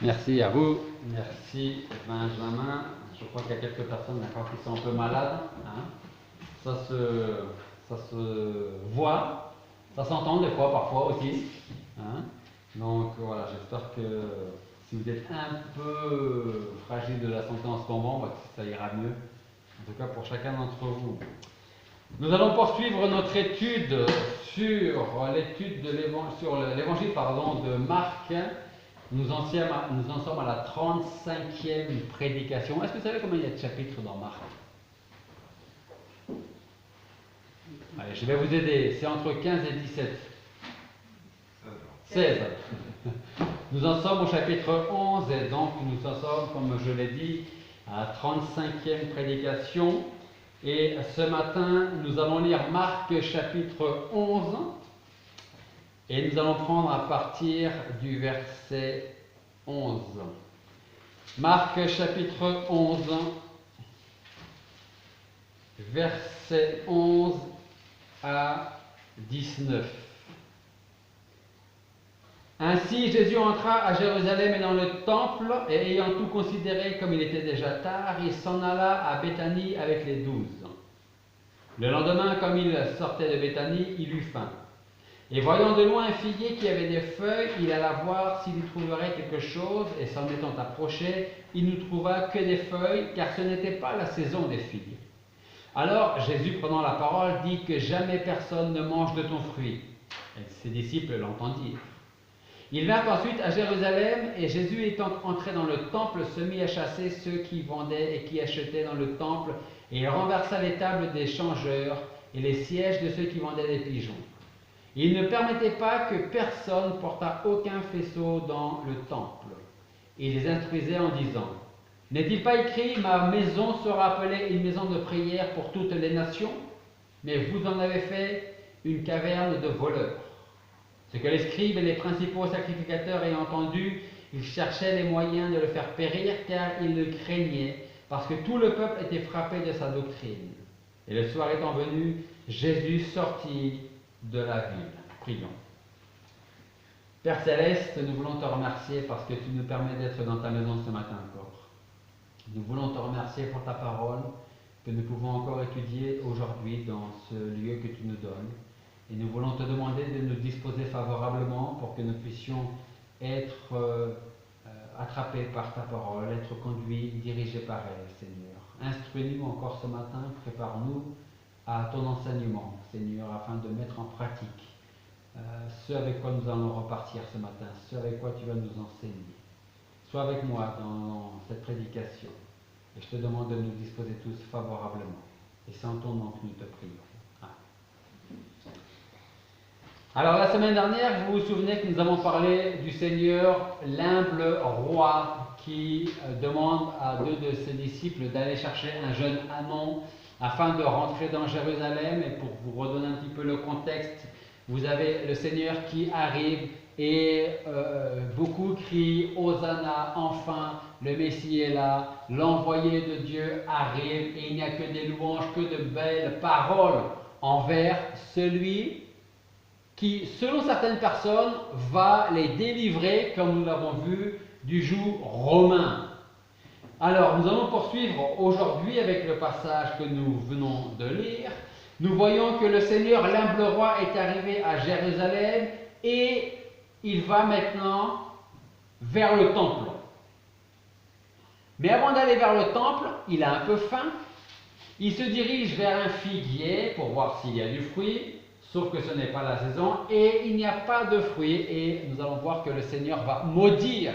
Merci à vous. Merci Benjamin. Je crois qu'il y a quelques personnes d'accord qui sont un peu malades. Hein. Ça se voit, ça s'entend des fois, parfois aussi. Hein. Donc voilà, j'espère que si vous êtes un peu fragile de la santé en ce moment, bah, ça ira mieux. En tout cas pour chacun d'entre vous. Nous allons poursuivre notre étude sur l'évangile de Marc. Nous en sommes à la 35e prédication. Est-ce que vous savez combien il y a de chapitres dans Marc? Allez, je vais vous aider. C'est entre 15 et 17. 16. Nous en sommes au chapitre 11 et donc nous en sommes, comme je l'ai dit, à la 35e prédication. Et ce matin, nous allons lire Marc chapitre 11 et nous allons prendre à partir du verset 11. Marc chapitre 11, verset 11 à 19. Ainsi Jésus entra à Jérusalem et dans le temple, et ayant tout considéré comme il était déjà tard, il s'en alla à Béthanie avec les 12. Le lendemain, comme il sortait de Béthanie, il eut faim. Et voyant de loin un figuier qui avait des feuilles, il alla voir s'il y trouverait quelque chose, et s'en étant approché, il ne trouva que des feuilles, car ce n'était pas la saison des figues. Alors Jésus, prenant la parole, dit que jamais personne ne mange de ton fruit. Et ses disciples l'entendirent. Il vint ensuite à Jérusalem, et Jésus étant entré dans le temple, se mit à chasser ceux qui vendaient et qui achetaient dans le temple, et il renversa les tables des changeurs et les sièges de ceux qui vendaient des pigeons. Il ne permettait pas que personne portât aucun faisceau dans le temple. Il les instruisait en disant: N'est-il pas écrit, ma maison sera appelée une maison de prière pour toutes les nations? Mais vous en avez fait une caverne de voleurs. Ce que les scribes et les principaux sacrificateurs ayant entendu, ils cherchaient les moyens de le faire périr, car ils le craignaient, parce que tout le peuple était frappé de sa doctrine. Et le soir étant venu, Jésus sortit de la ville. Prions. Père Céleste, nous voulons te remercier parce que tu nous permets d'être dans ta maison ce matin encore. Nous voulons te remercier pour ta parole que nous pouvons encore étudier aujourd'hui dans ce lieu que tu nous donnes. Et nous voulons te demander de nous disposer favorablement pour que nous puissions être attrapés par ta parole, être conduits, dirigés par elle, Seigneur. Instruis-nous encore ce matin, prépare-nous à ton enseignement, Seigneur, afin de mettre en pratique ce avec quoi nous allons repartir ce matin, ce avec quoi tu vas nous enseigner. Sois avec moi dans cette prédication. Et je te demande de nous disposer tous favorablement. Et c'est en ton nom que nous te prions. Alors la semaine dernière, vous vous souvenez que nous avons parlé du Seigneur, l'humble roi, qui demande à deux de ses disciples d'aller chercher un jeune Anon afin de rentrer dans Jérusalem. Et pour vous redonner un petit peu le contexte, vous avez le Seigneur qui arrive et beaucoup crient « Hosanna, enfin, le Messie est là, l'envoyé de Dieu arrive et il n'y a que des louanges, que de belles paroles envers celui qui, selon certaines personnes, va les délivrer, comme nous l'avons vu, du joug romain. » Alors, nous allons poursuivre aujourd'hui avec le passage que nous venons de lire. Nous voyons que le Seigneur, l'humble roi, est arrivé à Jérusalem et il va maintenant vers le temple. Mais avant d'aller vers le temple, il a un peu faim. Il se dirige vers un figuier pour voir s'il y a du fruit. Sauf que ce n'est pas la saison et il n'y a pas de fruits et nous allons voir que le Seigneur va maudire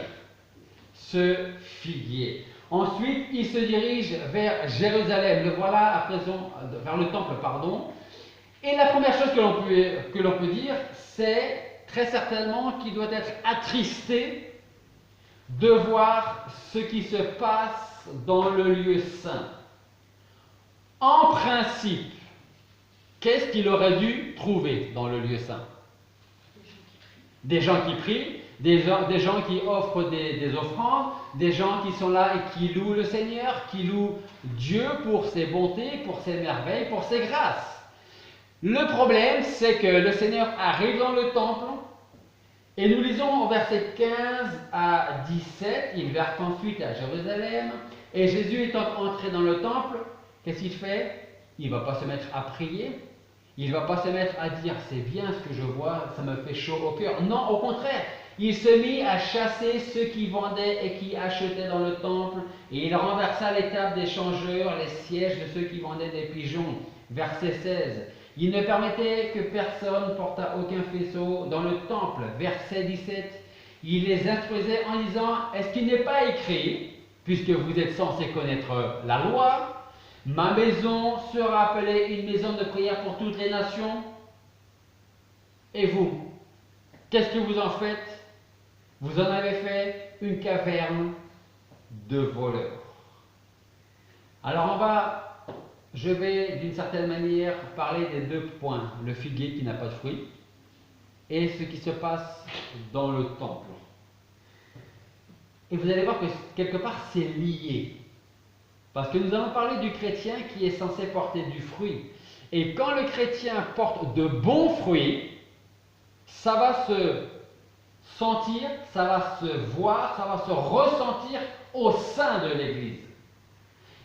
ce figuier. Ensuite, il se dirige vers Jérusalem, le voilà à présent, vers le temple, pardon. Et la première chose que l'on peut dire, c'est très certainement qu'il doit être attristé de voir ce qui se passe dans le lieu saint. En principe, qu'est-ce qu'il aurait dû trouver dans le lieu saint? Des gens qui prient, des gens qui offrent des offrandes, des gens qui sont là et qui louent le Seigneur, qui louent Dieu pour ses bontés, pour ses merveilles, pour ses grâces. Le problème, c'est que le Seigneur arrive dans le temple Et nous lisons au verset 15 à 17, ils vinrent ensuite à Jérusalem, et Jésus étant entré dans le temple, qu'est-ce qu'il fait? Il ne va pas se mettre à prier, il ne va pas se mettre à dire c'est bien ce que je vois, ça me fait chaud au cœur. Non, au contraire, il se mit à chasser ceux qui vendaient et qui achetaient dans le temple, et il renversa les tables des changeurs, les sièges de ceux qui vendaient des pigeons. Verset 16. Il ne permettait que personne portât aucun faisceau dans le temple. Verset 17. Il les instruisait en disant, est-ce qu'il n'est pas écrit, puisque vous êtes censés connaître la loi, ma maison sera appelée une maison de prière pour toutes les nations? Et vous, qu'est-ce que vous en faites? Vous en avez fait une caverne de voleurs. Alors je vais d'une certaine manière parler des deux points, le figuier qui n'a pas de fruits et ce qui se passe dans le temple. Et vous allez voir que quelque part c'est lié. Parce que nous allons parler du chrétien qui est censé porter du fruit. Et quand le chrétien porte de bons fruits, ça va se sentir, ça va se voir, ça va se ressentir au sein de l'Église.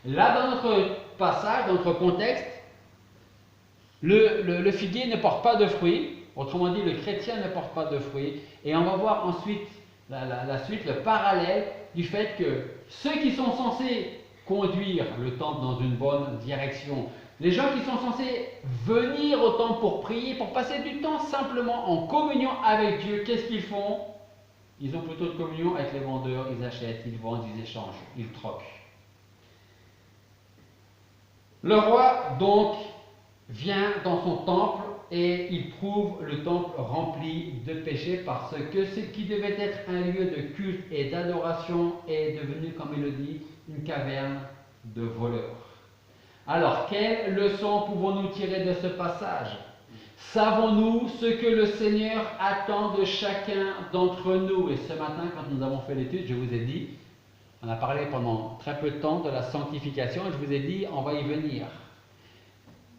Là, dans notre passage, dans notre contexte, le figuier ne porte pas de fruits, autrement dit, le chrétien ne porte pas de fruits, et on va voir ensuite la suite, le parallèle du fait que ceux qui sont censés conduire le temple dans une bonne direction, les gens qui sont censés venir au temple pour prier, pour passer du temps simplement en communion avec Dieu, qu'est-ce qu'ils font? Ils ont plutôt de communion avec les vendeurs, ils achètent, ils vendent, ils échangent, ils troquent. Le roi, donc, vient dans son temple et il trouve le temple rempli de péchés parce que ce qui devait être un lieu de culte et d'adoration est devenu, comme il le dit, une caverne de voleurs. Alors, quelle leçon pouvons-nous tirer de ce passage? Savons-nous ce que le Seigneur attend de chacun d'entre nous? Et ce matin, quand nous avons fait l'étude, je vous ai dit, on a parlé pendant très peu de temps de la sanctification et je vous ai dit, on va y venir.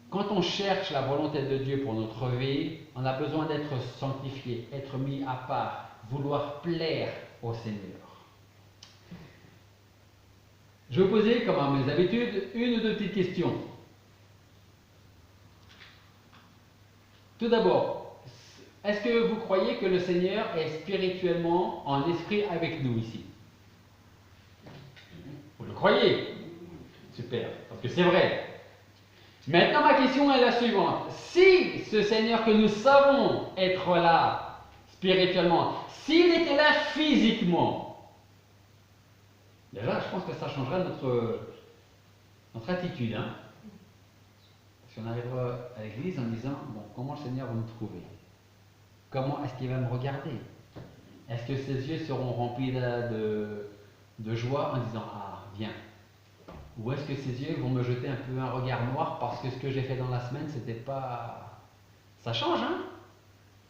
Quand on cherche la volonté de Dieu pour notre vie, on a besoin d'être sanctifié, être mis à part, vouloir plaire au Seigneur. Je vais vous poser, comme à mes habitudes, une ou deux petites questions. Tout d'abord, est-ce que vous croyez que le Seigneur est spirituellement en esprit avec nous ici? Vous le croyez? Super, parce que c'est vrai. Maintenant, ma question est la suivante. Si ce Seigneur que nous savons être là spirituellement, s'il était là physiquement, déjà, je pense que ça changerait notre attitude. Hein? Si on arrivera à l'église en disant, bon, comment le Seigneur va me trouver? Comment est-ce qu'il va me regarder? Est-ce que ses yeux seront remplis de joie en disant, ah, viens? Ou est-ce que ses yeux vont me jeter un peu un regard noir parce que ce que j'ai fait dans la semaine, c'était pas... Ça change, hein?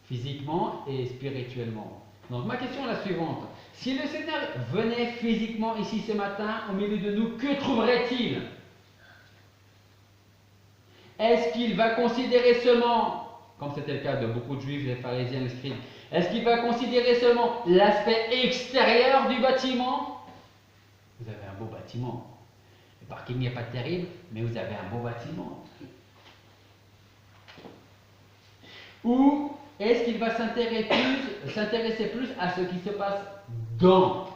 Physiquement et spirituellement. Donc ma question est la suivante. Si le Seigneur venait physiquement ici ce matin, au milieu de nous, que trouverait-il? Est-ce qu'il va considérer seulement, comme c'était le cas de beaucoup de juifs, les pharisiens, les scribes, est-ce qu'il va considérer seulement l'aspect extérieur du bâtiment? Vous avez un beau bâtiment. Le parking n'est pas terrible, mais vous avez un beau bâtiment. Ou est-ce qu'il va s'intéresser plus à ce qui se passe dans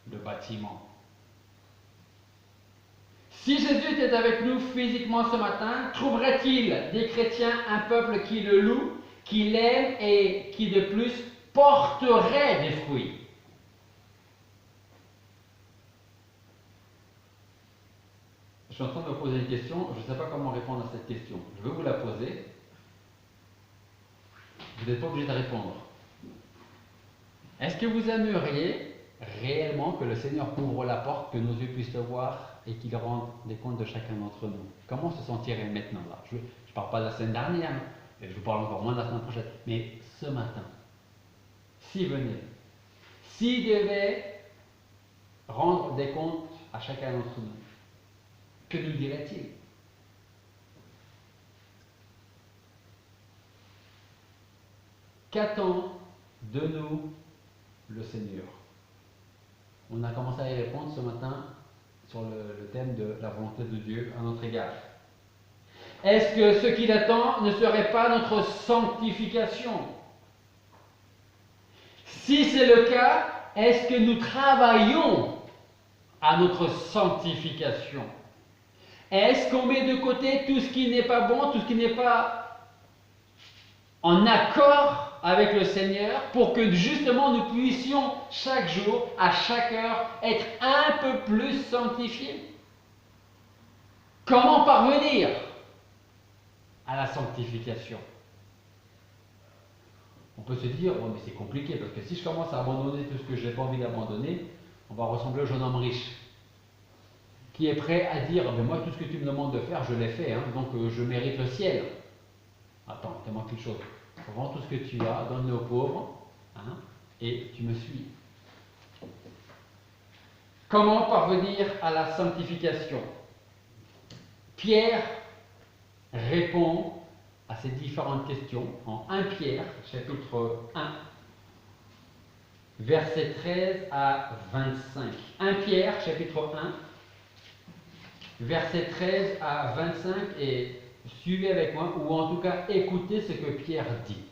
le bâtiment? Si Jésus était avec nous physiquement ce matin, trouverait-il des chrétiens un peuple qui le loue, qui l'aime et qui de plus porterait des fruits? Je suis en train de me poser une question, je ne sais pas comment répondre à cette question. Je vais vous la poser. Vous n'êtes pas obligé de répondre. Est-ce que vous aimeriez réellement que le Seigneur ouvre la porte, que nos yeux puissent le voir et qu'il rende des comptes de chacun d'entre nous? Comment se sentirait maintenant là? Je ne parle pas de la semaine dernière, et je vous parle encore moins de la semaine prochaine, mais ce matin, s'il venait, s'il devait rendre des comptes à chacun d'entre nous, que nous dirait-il? Qu'attend de nous le Seigneur? On a commencé à y répondre ce matin sur le thème de la volonté de Dieu à notre égard. Est-ce que ce qu'il attend ne serait pas notre sanctification? Si c'est le cas, est-ce que nous travaillons à notre sanctification? Est-ce qu'on met de côté tout ce qui n'est pas bon, tout ce qui n'est pas en accord avec le Seigneur, pour que justement nous puissions chaque jour, à chaque heure, être un peu plus sanctifiés? Comment parvenir à la sanctification? On peut se dire, oh, mais c'est compliqué, parce que si je commence à abandonner tout ce que je n'ai pas envie d'abandonner, on va ressembler au jeune homme riche, qui est prêt à dire, mais moi tout ce que tu me demandes de faire, je l'ai fait, hein, donc je mérite le ciel. Attends, il te manque une chose. Vends tout ce que tu as, donne-le aux pauvres, hein, et tu me suis. Comment parvenir à la sanctification? Pierre répond à ces différentes questions en 1 Pierre, chapitre 1, versets 13 à 25. 1 Pierre, chapitre 1, versets 13 à 25, et suivez avec moi, ou en tout cas écoutez ce que Pierre dit.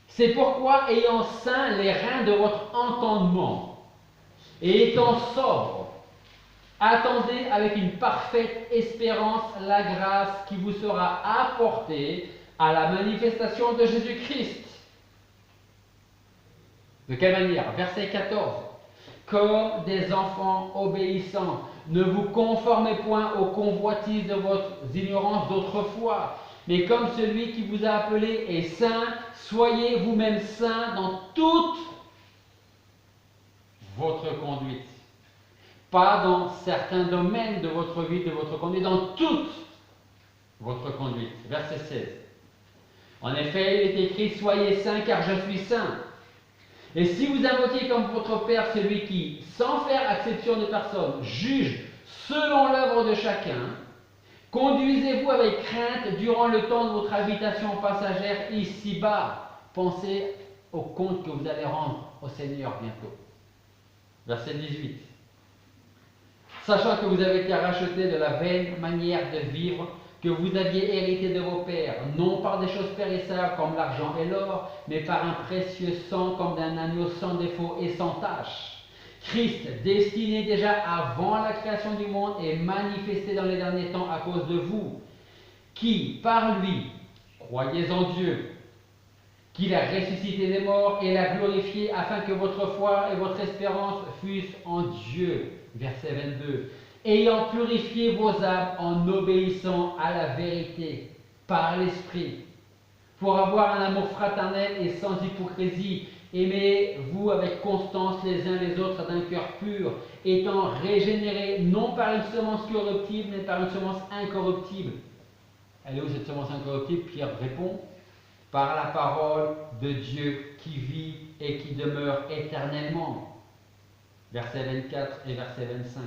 C'est pourquoi, ayant ceint les reins de votre entendement, et étant sobre, attendez avec une parfaite espérance la grâce qui vous sera apportée à la manifestation de Jésus-Christ. De quelle manière? Verset 14. Comme des enfants obéissants, ne vous conformez point aux convoitises de votre ignorance d'autrefois, mais comme celui qui vous a appelé est saint, soyez vous-même saints dans toute votre conduite. Pas dans certains domaines de votre vie, de votre conduite, dans toute votre conduite. Verset 16. En effet, il est écrit, soyez saints car je suis saint. Et si vous invoquez comme votre Père celui qui, sans faire acception de personne, juge selon l'œuvre de chacun, conduisez-vous avec crainte durant le temps de votre habitation passagère ici-bas. Pensez au compte que vous allez rendre au Seigneur bientôt. Verset 18. Sachant que vous avez été rachetés de la vaine manière de vivre que vous aviez hérité de vos pères, non par des choses périssables comme l'argent et l'or, mais par un précieux sang comme d'un agneau sans défaut et sans tache. Christ, destiné déjà avant la création du monde, est manifesté dans les derniers temps à cause de vous, qui, par lui, croyez en Dieu, qu'il a ressuscité des morts et l'a glorifié, afin que votre foi et votre espérance fussent en Dieu. Verset 22. Ayant purifié vos âmes en obéissant à la vérité par l'Esprit, pour avoir un amour fraternel et sans hypocrisie, aimez-vous avec constance les uns les autres d'un cœur pur, étant régénérés non par une semence corruptible, mais par une semence incorruptible. Elle est où cette semence incorruptible? Pierre répond, par la parole de Dieu qui vit et qui demeure éternellement. Verset 24 et verset 25.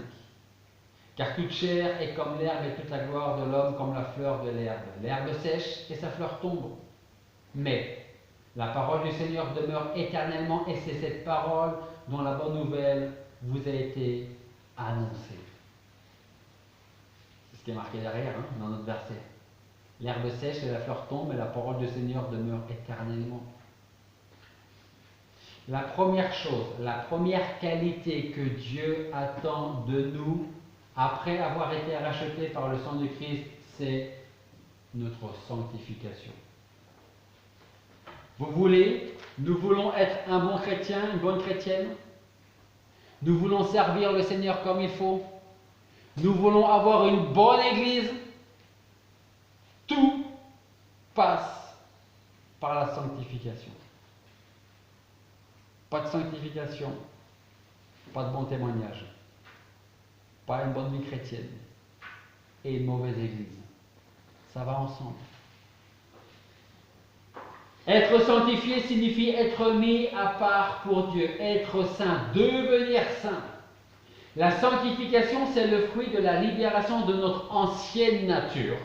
Car toute chair est comme l'herbe et toute la gloire de l'homme comme la fleur de l'herbe. L'herbe sèche et sa fleur tombe. Mais la parole du Seigneur demeure éternellement, et c'est cette parole dont la bonne nouvelle vous a été annoncée. C'est ce qui est marqué derrière, hein, dans notre verset. L'herbe sèche et la fleur tombe, mais la parole du Seigneur demeure éternellement. La première chose, la première qualité que Dieu attend de nous, après avoir été rachetés par le sang de Christ, c'est notre sanctification. Vous voulez, nous voulons être un bon chrétien, une bonne chrétienne. Nous voulons servir le Seigneur comme il faut. Nous voulons avoir une bonne église. Tout passe par la sanctification. Pas de sanctification, pas de bon témoignage, pas une bonne vie chrétienne et une mauvaise église. Ça va ensemble. Être sanctifié signifie être mis à part pour Dieu, être saint, devenir saint. La sanctification, c'est le fruit de la libération de notre ancienne nature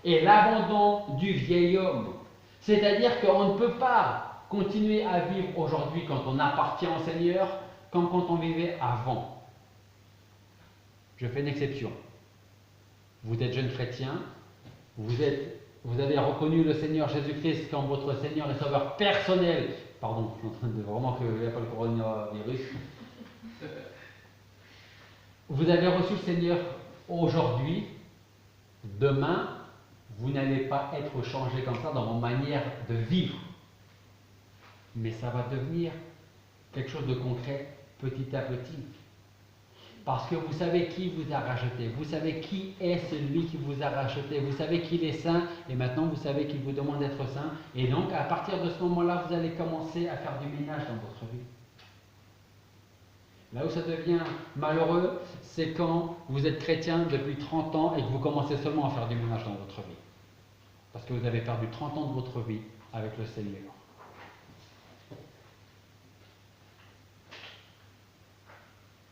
et l'abandon du vieil homme. C'est-à-dire qu'on ne peut pas continuer à vivre aujourd'hui quand on appartient au Seigneur comme quand on vivait avant. Je fais une exception. Vous êtes jeune chrétien, vous avez reconnu le Seigneur Jésus-Christ comme votre Seigneur et Sauveur personnel. Pardon, je suis en train de vraiment qu'il n'y a pas le coronavirus. Vous avez reçu le Seigneur aujourd'hui. Demain, vous n'allez pas être changé comme ça dans vos manières de vivre. Mais ça va devenir quelque chose de concret petit à petit. Parce que vous savez qui vous a racheté, vous savez qui est celui qui vous a racheté, vous savez qu'il est saint et maintenant vous savez qu'il vous demande d'être saint. Et donc à partir de ce moment-là, vous allez commencer à faire du ménage dans votre vie. Là où ça devient malheureux, c'est quand vous êtes chrétien depuis 30 ans et que vous commencez seulement à faire du ménage dans votre vie. Parce que vous avez perdu 30 ans de votre vie avec le Seigneur.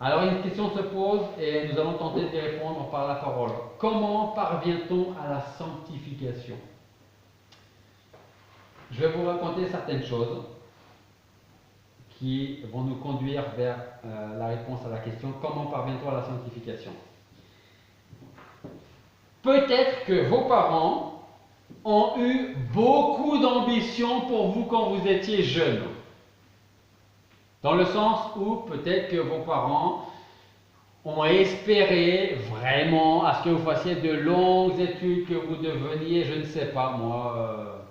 Alors une question se pose et nous allons tenter d'y répondre par la parole. Comment parvient-on à la sanctification? Je vais vous raconter certaines choses qui vont nous conduire vers la réponse à la question comment parvient-on à la sanctification? Peut-être que vos parents ont eu beaucoup d'ambition pour vous quand vous étiez jeune. Dans le sens où peut-être que vos parents ont espéré vraiment à ce que vous fassiez de longues études, que vous deveniez, je ne sais pas moi,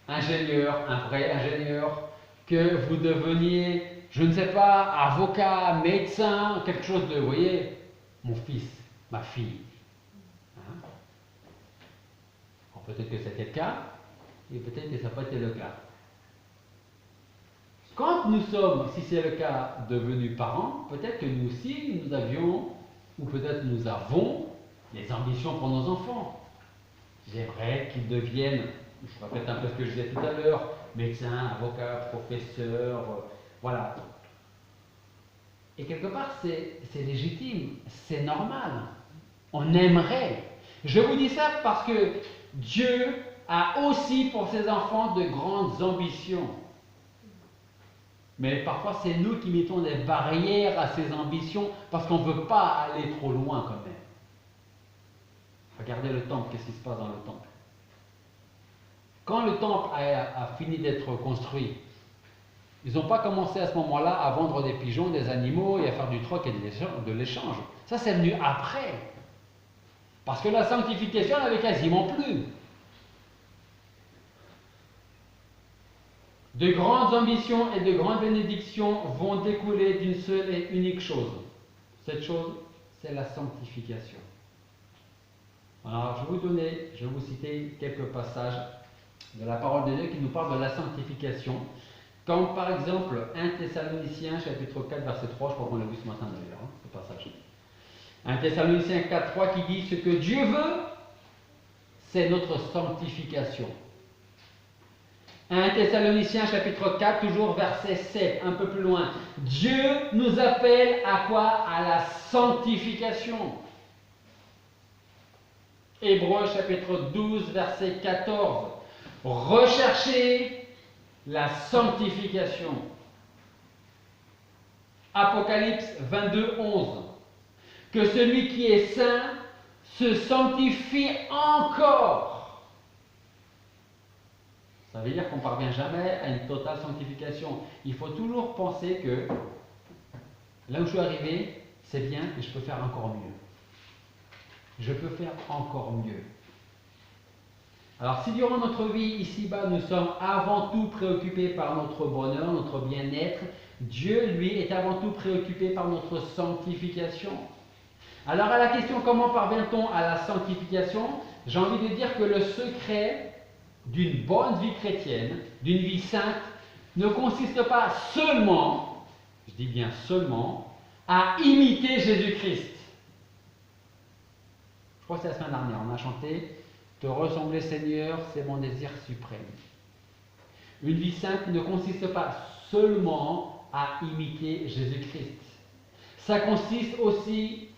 ingénieur, un vrai ingénieur, que vous deveniez, je ne sais pas, avocat, médecin, quelque chose de, vous voyez, mon fils, ma fille. Hein? Peut-être que c'était le cas, et peut-être que ça n'a pas été le cas. Quand nous sommes, si c'est le cas, devenus parents, peut-être que nous aussi, nous avions, ou peut-être nous avons, des ambitions pour nos enfants. J'aimerais qu'ils deviennent, je répète un peu ce que je disais tout à l'heure, médecin, avocat, professeur, voilà. Et quelque part, c'est légitime, c'est normal. On aimerait. Je vous dis ça parce que Dieu a aussi pour ses enfants de grandes ambitions. Mais parfois, c'est nous qui mettons des barrières à ces ambitions parce qu'on ne veut pas aller trop loin quand même. Regardez le temple, qu'est-ce qui se passe dans le temple? Quand le temple a fini d'être construit, ils n'ont pas commencé à ce moment-là à vendre des pigeons, des animaux et à faire du troc et de l'échange. Ça, c'est venu après. Parce que la sanctification n'avait quasiment plus. De grandes ambitions et de grandes bénédictions vont découler d'une seule et unique chose. Cette chose, c'est la sanctification. Alors, je vais vous citer quelques passages de la parole de Dieu qui nous parlent de la sanctification. Comme par exemple 1 Thessaloniciens chapitre 4 verset 3, je crois qu'on l'a vu ce matin d'ailleurs, ce passage. 1 Thessaloniciens 4, 3 qui dit « Ce que Dieu veut, c'est notre sanctification ». 1 Thessaloniciens chapitre 4, toujours verset 7, un peu plus loin. Dieu nous appelle à quoi? À la sanctification. Hébreux chapitre 12, verset 14. Recherchez la sanctification. Apocalypse 22, 11. Que celui qui est saint se sanctifie encore. Ça veut dire qu'on ne parvient jamais à une totale sanctification. Il faut toujours penser que là où je suis arrivé, c'est bien et je peux faire encore mieux. Je peux faire encore mieux. Alors si durant notre vie ici-bas, nous sommes avant tout préoccupés par notre bonheur, notre bien-être, Dieu, lui, est avant tout préoccupé par notre sanctification. Alors à la question comment parvient-on à la sanctification, j'ai envie de dire que le secret d'une bonne vie chrétienne, d'une vie sainte, ne consiste pas seulement, je dis bien seulement, à imiter Jésus-Christ. Je crois que c'est la semaine dernière, on a chanté « Te ressembler Seigneur, c'est mon désir suprême ». Une vie sainte ne consiste pas seulement à imiter Jésus-Christ. Ça consiste aussi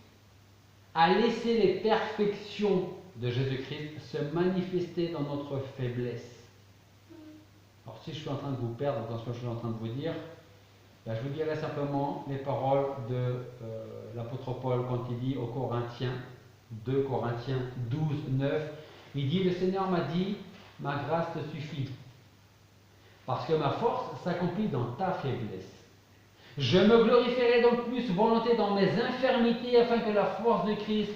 à laisser les perfections de Jésus-Christ se manifester dans notre faiblesse. Alors si je suis en train de vous perdre dans ce que je suis en train de vous dire, ben, je vous dirai simplement les paroles de l'apôtre Paul quand il dit aux Corinthiens, 2 Corinthiens 12, 9, il dit: le Seigneur m'a dit, ma grâce te suffit, parce que ma force s'accomplit dans ta faiblesse. Je me glorifierai donc plus volontiers dans mes infirmités, afin que la force de Christ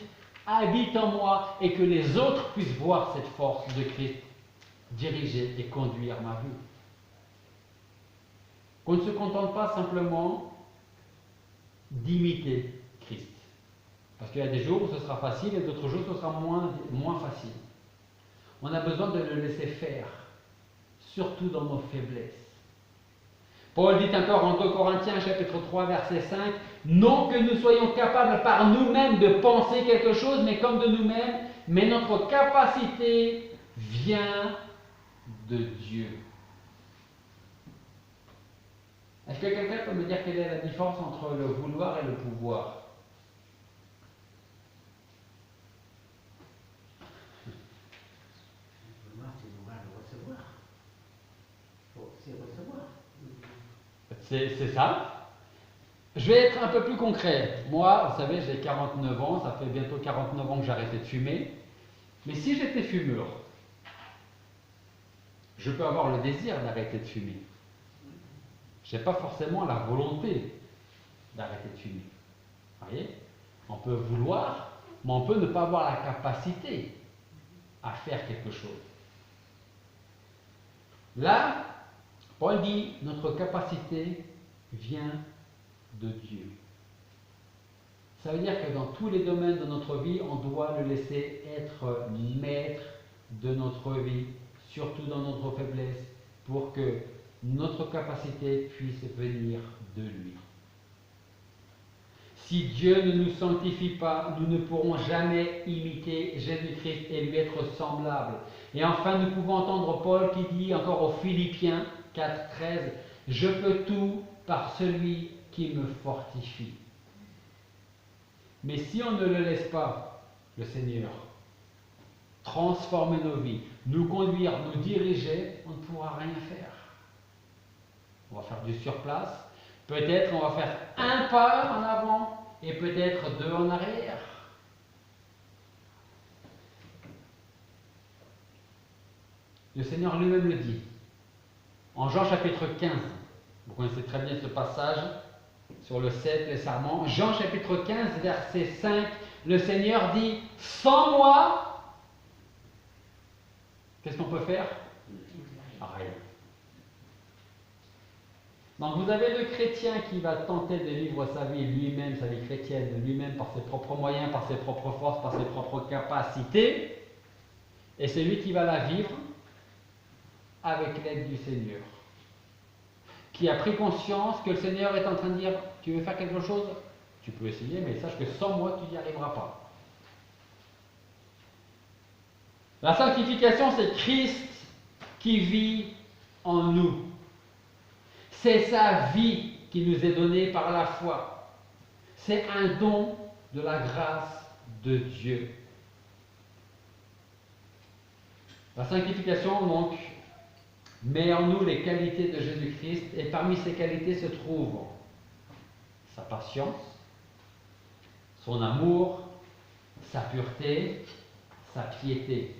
habite en moi et que les autres puissent voir cette force de Christ diriger et conduire ma vie. Qu'on ne se contente pas simplement d'imiter Christ. Parce qu'il y a des jours où ce sera facile et d'autres jours où ce sera moins facile. On a besoin de le laisser faire, surtout dans nos faiblesses. Paul dit encore en 2 Corinthiens chapitre 3 verset 5, non que nous soyons capables par nous-mêmes de penser quelque chose, mais comme de nous-mêmes, mais notre capacité vient de Dieu. Est-ce que quelqu'un peut me dire quelle est la différence entre le vouloir et le pouvoir? Le vouloir, c'est vouloir le recevoir. Il faut aussi recevoir. C'est ça. Je vais être un peu plus concret. Moi, vous savez, j'ai 49 ans, ça fait bientôt 49 ans que j'ai arrêté de fumer. Mais si j'étais fumeur, je peux avoir le désir d'arrêter de fumer. Je n'ai pas forcément la volonté d'arrêter de fumer. Vous voyez? On peut vouloir, mais on peut ne pas avoir la capacité à faire quelque chose. Là, Paul dit, notre capacité vient de Dieu. Ça veut dire que dans tous les domaines de notre vie, on doit le laisser être maître de notre vie, surtout dans notre faiblesse, pour que notre capacité puisse venir de lui. Si Dieu ne nous sanctifie pas, nous ne pourrons jamais imiter Jésus-Christ et lui être semblables. Et enfin, nous pouvons entendre Paul qui dit encore aux Philippiens 4, 13, « Je peux tout par celui qui me fortifie. » Mais si on ne le laisse pas, le Seigneur, transformer nos vies, nous conduire, nous diriger, on ne pourra rien faire. On va faire du surplace. Peut-être on va faire un pas en avant et peut-être 2 en arrière. Le Seigneur lui-même le dit. En Jean chapitre 15, vous connaissez très bien ce passage sur le 7, les serments. Jean chapitre 15, verset 5, le Seigneur dit, sans moi, qu'est-ce qu'on peut faire? Rien. Donc vous avez le chrétien qui va tenter de vivre sa vie lui-même, sa vie chrétienne, de lui-même par ses propres moyens, par ses propres forces, par ses propres capacités, et c'est lui qui va la vivre avec l'aide du Seigneur, qui a pris conscience que le Seigneur est en train de dire, tu veux faire quelque chose? Tu peux essayer, mais sache que sans moi, tu n'y arriveras pas. La sanctification, c'est Christ qui vit en nous. C'est sa vie qui nous est donnée par la foi. C'est un don de la grâce de Dieu. La sanctification, donc, met en nous les qualités de Jésus-Christ, et parmi ces qualités se trouvent sa patience, son amour, sa pureté, sa piété.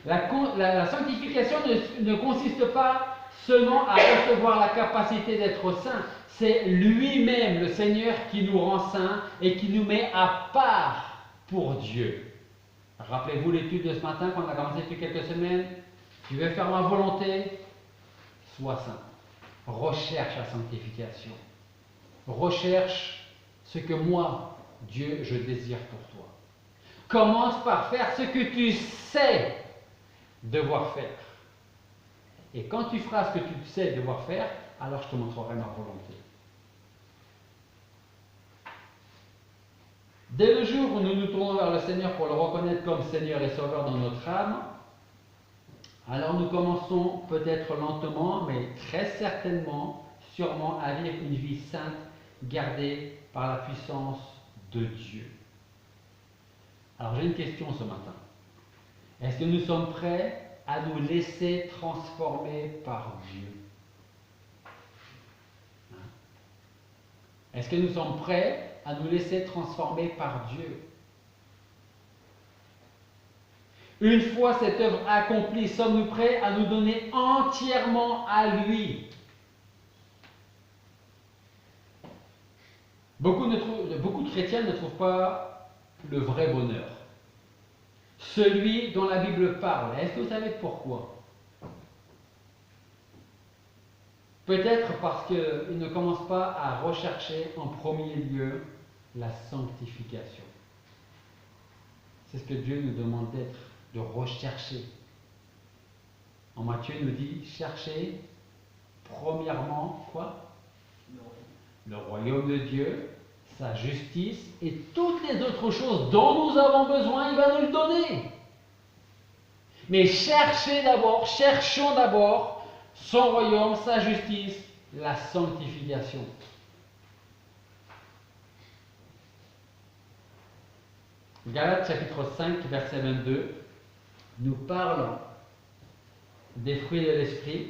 La sanctification ne consiste pas seulement à recevoir la capacité d'être saint, c'est lui-même, le Seigneur, qui nous rend saints et qui nous met à part pour Dieu. Rappelez-vous l'étude de ce matin qu'on a commencé depuis quelques semaines. Tu veux faire ma volonté? Sois saint. Recherche la sanctification. Recherche ce que moi, Dieu, je désire pour toi. Commence par faire ce que tu sais devoir faire. Et quand tu feras ce que tu sais devoir faire, alors je te montrerai ma volonté. Dès le jour où nous nous tournons vers le Seigneur pour le reconnaître comme Seigneur et Sauveur dans notre âme, alors nous commençons peut-être lentement, mais très certainement, sûrement, à vivre une vie sainte, gardée par la puissance de Dieu. Alors j'ai une question ce matin. Est-ce que nous sommes prêts à nous laisser transformer par Dieu? Est-ce que nous sommes prêts à nous laisser transformer par Dieu? Une fois cette œuvre accomplie, sommes-nous prêts à nous donner entièrement à lui? Beaucoup de chrétiens ne trouvent pas le vrai bonheur, celui dont la Bible parle. Est-ce que vous savez pourquoi? Peut-être parce qu'ils ne commencent pas à rechercher en premier lieu la sanctification. C'est ce que Dieu nous demande d'être, de rechercher. En Matthieu, il nous dit, cherchez premièrement quoi? Le royaume de Dieu, sa justice et toutes les autres choses dont nous avons besoin, il va nous le donner. Mais cherchons d'abord son royaume, sa justice, la sanctification. Galates chapitre 5, verset 22, nous parle des fruits de l'esprit.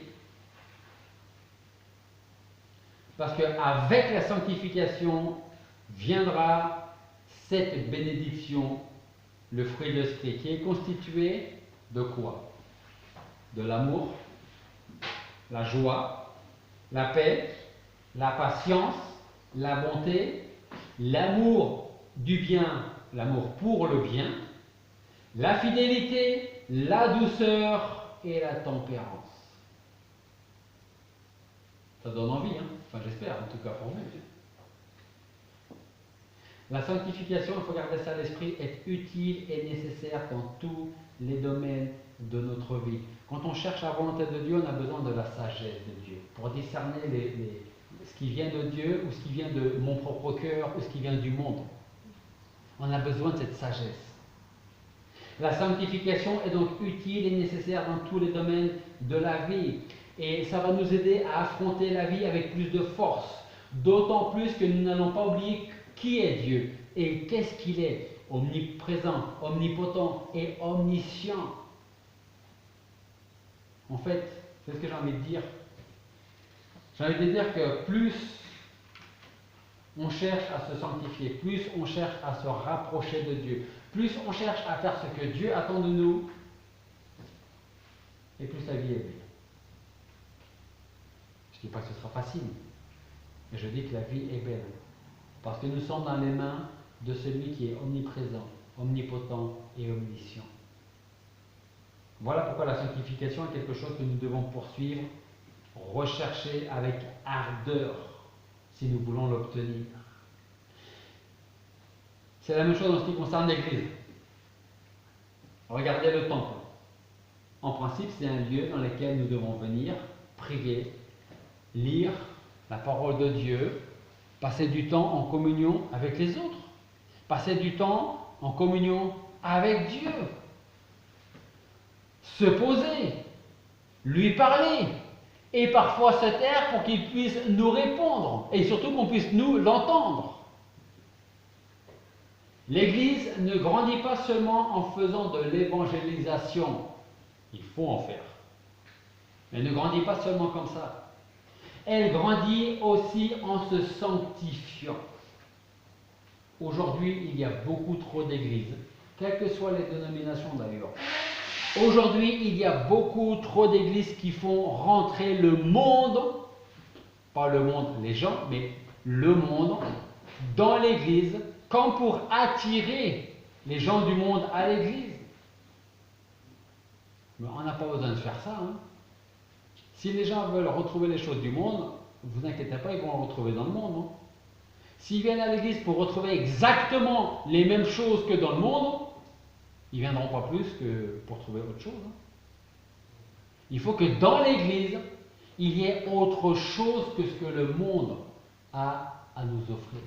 Parce qu'avec la sanctification viendra cette bénédiction, le fruit de l'esprit, qui est constitué de quoi? De l'amour, la joie, la paix, la patience, la bonté, l'amour du bien, l'amour pour le bien, la fidélité, la douceur et la tempérance. Ça donne envie, hein? Enfin, j'espère, en tout cas pour vous. La sanctification, il faut garder ça à l'esprit, est utile et nécessaire dans tous les domaines de notre vie. Quand on cherche la volonté de Dieu, on a besoin de la sagesse de Dieu pour discerner ce qui vient de Dieu ou ce qui vient de mon propre cœur ou ce qui vient du monde. On a besoin de cette sagesse. La sanctification est donc utile et nécessaire dans tous les domaines de la vie. Et ça va nous aider à affronter la vie avec plus de force. D'autant plus que nous n'allons pas oublier qui est Dieu et qu'est-ce qu'il est. Omniprésent, omnipotent et omniscient. En fait, c'est ce que j'ai envie de dire. J'ai envie de dire que plus on cherche à se sanctifier, plus on cherche à se rapprocher de Dieu, plus on cherche à faire ce que Dieu attend de nous, et plus la vie est belle. Je ne dis pas que ce sera facile, mais je dis que la vie est belle. Parce que nous sommes dans les mains de celui qui est omniprésent, omnipotent et omniscient. Voilà pourquoi la sanctification est quelque chose que nous devons poursuivre, rechercher avec ardeur, si nous voulons l'obtenir. C'est la même chose en ce qui concerne l'Église. Regardez le temple. En principe, c'est un lieu dans lequel nous devons venir, prier, lire la parole de Dieu, passer du temps en communion avec les autres, passer du temps en communion avec Dieu, se poser, lui parler, et parfois se taire pour qu'il puisse nous répondre, et surtout qu'on puisse nous l'entendre. L'Église ne grandit pas seulement en faisant de l'évangélisation, il faut en faire, mais elle ne grandit pas seulement comme ça. Elle grandit aussi en se sanctifiant. Aujourd'hui, il y a beaucoup trop d'églises, quelles que soient les dénominations d'ailleurs. Aujourd'hui, il y a beaucoup trop d'églises qui font rentrer le monde, pas le monde, les gens, mais le monde, dans l'église, comme pour attirer les gens du monde à l'église. Mais on n'a pas besoin de faire ça, hein. Si les gens veulent retrouver les choses du monde, ne vous inquiétez pas, ils vont le retrouver dans le monde. Non? S'ils viennent à l'église pour retrouver exactement les mêmes choses que dans le monde, ils ne viendront pas plus que pour trouver autre chose. Hein. Il faut que dans l'église, il y ait autre chose que ce que le monde a à nous offrir.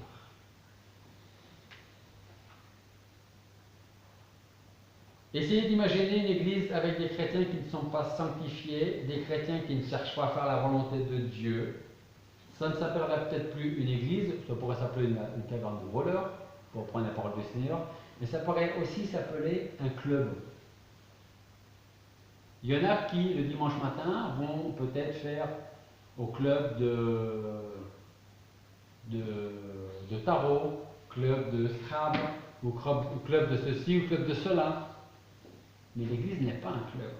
Essayez d'imaginer une église avec des chrétiens qui ne sont pas sanctifiés, des chrétiens qui ne cherchent pas à faire la volonté de Dieu. Ça ne s'appellerait peut-être plus une église, ça pourrait s'appeler une caverne de voleurs, pour prendre la parole du Seigneur, mais ça pourrait aussi s'appeler un club. Il y en a qui, le dimanche matin, vont peut-être faire au club de tarot, club de Scrabble, ou club de ceci, ou club de cela. Mais l'Église n'est pas un club.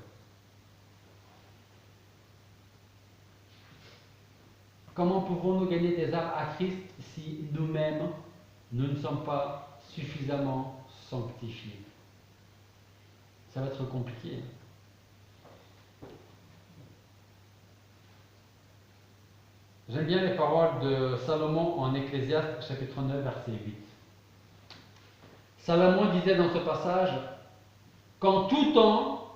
Comment pouvons-nous gagner des âmes à Christ si nous-mêmes, nous ne sommes pas suffisamment sanctifiés? Ça va être compliqué. J'aime bien les paroles de Salomon en Ecclésiaste chapitre 9 verset 8. Salomon disait dans ce passage, « Qu'en tout temps,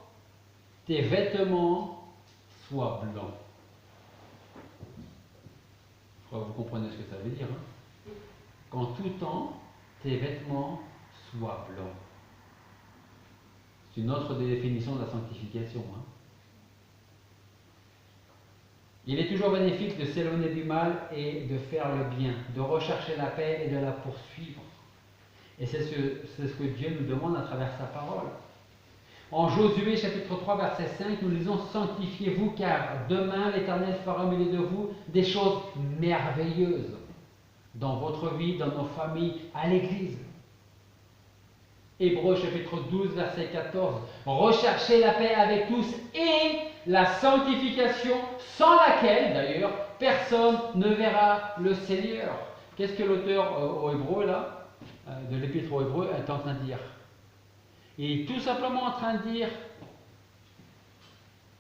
tes vêtements soient blancs. » Je crois que vous comprenez ce que ça veut dire. Hein? Qu'en tout temps, tes vêtements soient blancs. C'est une autre définition de la sanctification. Hein? Il est toujours bénéfique de s'éloigner du mal et de faire le bien, de rechercher la paix et de la poursuivre. Et c'est ce que Dieu nous demande à travers sa parole. En Josué chapitre 3 verset 5, nous lisons « Sanctifiez-vous car demain l'Éternel fera au milieu de vous des choses merveilleuses dans votre vie, dans nos familles, à l'Église. » Hébreux chapitre 12 verset 14, « Recherchez la paix avec tous et la sanctification sans laquelle d'ailleurs personne ne verra le Seigneur. » Qu'est-ce que l'auteur aux Hébreux là, de l'Épître aux Hébreux est en train de dire? Il est tout simplement en train de dire,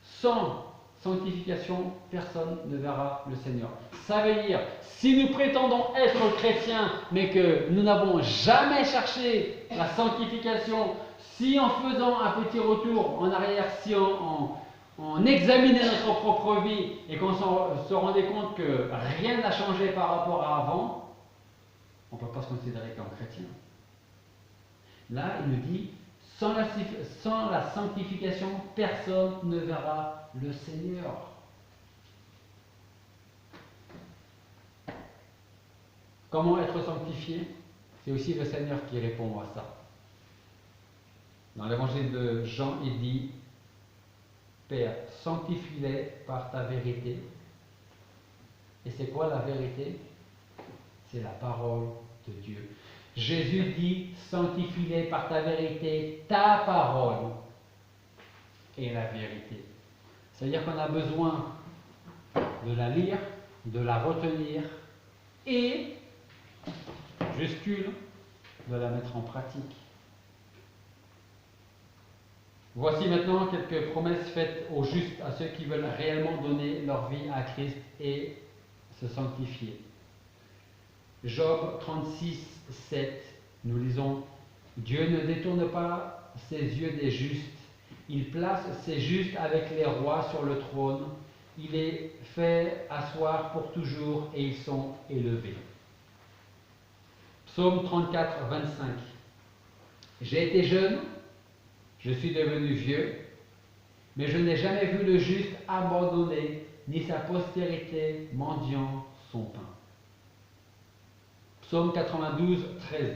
sans sanctification, personne ne verra le Seigneur. Ça veut dire, si nous prétendons être chrétiens, mais que nous n'avons jamais cherché la sanctification, si en faisant un petit retour en arrière, si on examinait notre propre vie et qu'on se rendait compte que rien n'a changé par rapport à avant, on ne peut pas se considérer comme chrétien. Là, il nous dit, sans la sanctification, personne ne verra le Seigneur. Comment être sanctifié? C'est aussi le Seigneur qui répond à ça. Dans l'évangile de Jean, il dit, Père, sanctifie-les par ta vérité. Et c'est quoi la vérité? C'est la parole de Dieu. Jésus dit, sanctifie-les par ta vérité, ta parole est la vérité. C'est-à-dire qu'on a besoin de la lire, de la retenir et, juscule, de la mettre en pratique. Voici maintenant quelques promesses faites aux justes, à ceux qui veulent réellement donner leur vie à Christ et se sanctifier. Job 36, 7, nous lisons « Dieu ne détourne pas ses yeux des justes, il place ses justes avec les rois sur le trône, il les fait asseoir pour toujours et ils sont élevés. » Psaume 34, 25. « J'ai été jeune, je suis devenu vieux, mais je n'ai jamais vu le juste abandonné, ni sa postérité mendiant son pain. » Psaume 92, 13.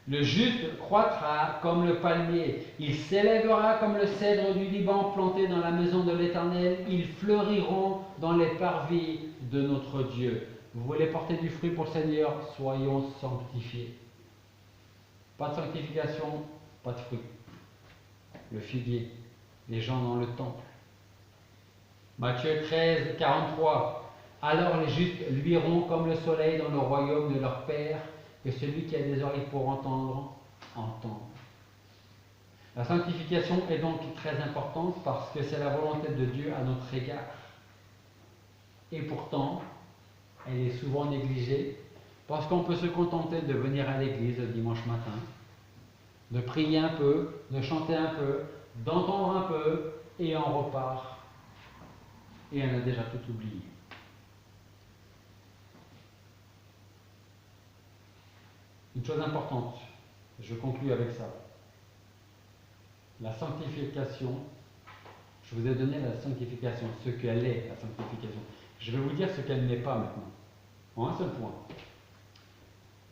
Le juste croîtra comme le palmier, il s'élèvera comme le cèdre du Liban planté dans la maison de l'Éternel, ils fleuriront dans les parvis de notre Dieu. Vous voulez porter du fruit pour le Seigneur, soyons sanctifiés. Pas de sanctification, pas de fruit. Le figuier, les gens dans le temple. Matthieu 13, 43. Alors les justes luiront comme le soleil dans le royaume de leur Père, que celui qui a des oreilles pour entendre, entende. La sanctification est donc très importante parce que c'est la volonté de Dieu à notre égard. Et pourtant, elle est souvent négligée parce qu'on peut se contenter de venir à l'église le dimanche matin, de prier un peu, de chanter un peu, d'entendre un peu, et on repart. Et on a déjà tout oublié. Une chose importante, je conclus avec ça. La sanctification, je vous ai donné la sanctification, ce qu'elle est, la sanctification. Je vais vous dire ce qu'elle n'est pas maintenant. En un seul point.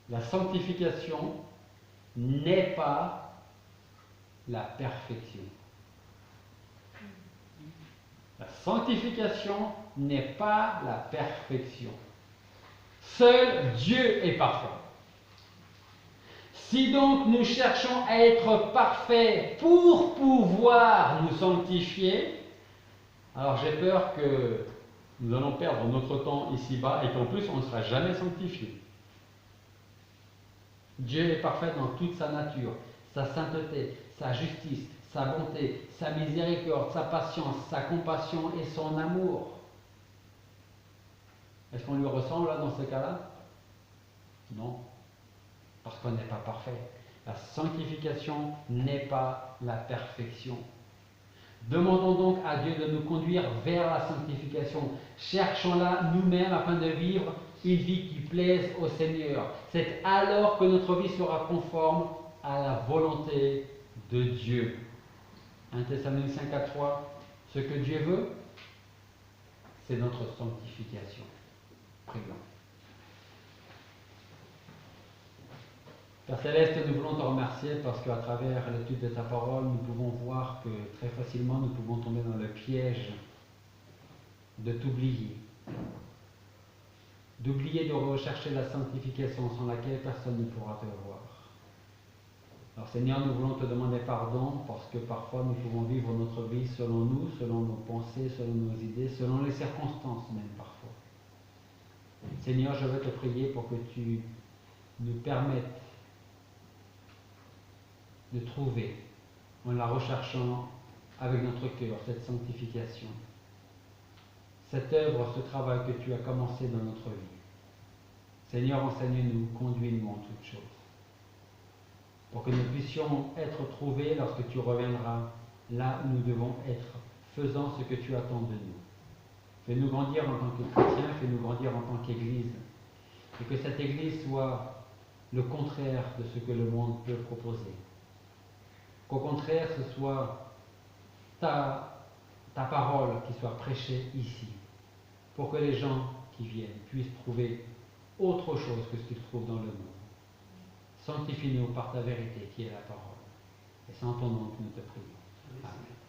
La sanctification n'est pas la perfection. La sanctification n'est pas la perfection. Seul Dieu est parfait. Si donc nous cherchons à être parfaits pour pouvoir nous sanctifier, alors j'ai peur que nous allons perdre notre temps ici-bas et qu'en plus on ne sera jamais sanctifié. Dieu est parfait dans toute sa nature, sa sainteté, sa justice, sa bonté, sa miséricorde, sa patience, sa compassion et son amour. Est-ce qu'on lui ressemble là dans ce cas-là? Non, parce qu'on n'est pas parfait. La sanctification n'est pas la perfection. Demandons donc à Dieu de nous conduire vers la sanctification. Cherchons-la nous-mêmes afin de vivre une vie qui plaise au Seigneur. C'est alors que notre vie sera conforme à la volonté de Dieu. 1 Thessaloniciens 4:3, ce que Dieu veut, c'est notre sanctification. Prions. Père Céleste, nous voulons te remercier parce qu'à travers l'étude de ta parole, nous pouvons voir que très facilement nous pouvons tomber dans le piège de t'oublier. D'oublier de rechercher la sanctification sans laquelle personne ne pourra te voir. Alors Seigneur, nous voulons te demander pardon parce que parfois nous pouvons vivre notre vie selon nous, selon nos pensées, selon nos idées, selon les circonstances même parfois. Seigneur, je veux te prier pour que tu nous permettes de trouver, en la recherchant avec notre cœur, cette sanctification, cette œuvre, ce travail que tu as commencé dans notre vie. Seigneur, enseigne-nous, conduis-nous en toutes choses, pour que nous puissions être trouvés lorsque tu reviendras là où nous devons être, faisant ce que tu attends de nous. Fais-nous grandir en tant que chrétiens, fais-nous grandir en tant qu'Église, et que cette Église soit le contraire de ce que le monde peut proposer. Qu'au contraire, ce soit ta parole qui soit prêchée ici, pour que les gens qui viennent puissent trouver autre chose que ce qu'ils trouvent dans le monde. Sanctifie-nous par ta vérité qui est la parole. Et c'est en ton nom que nous te prions. Amen.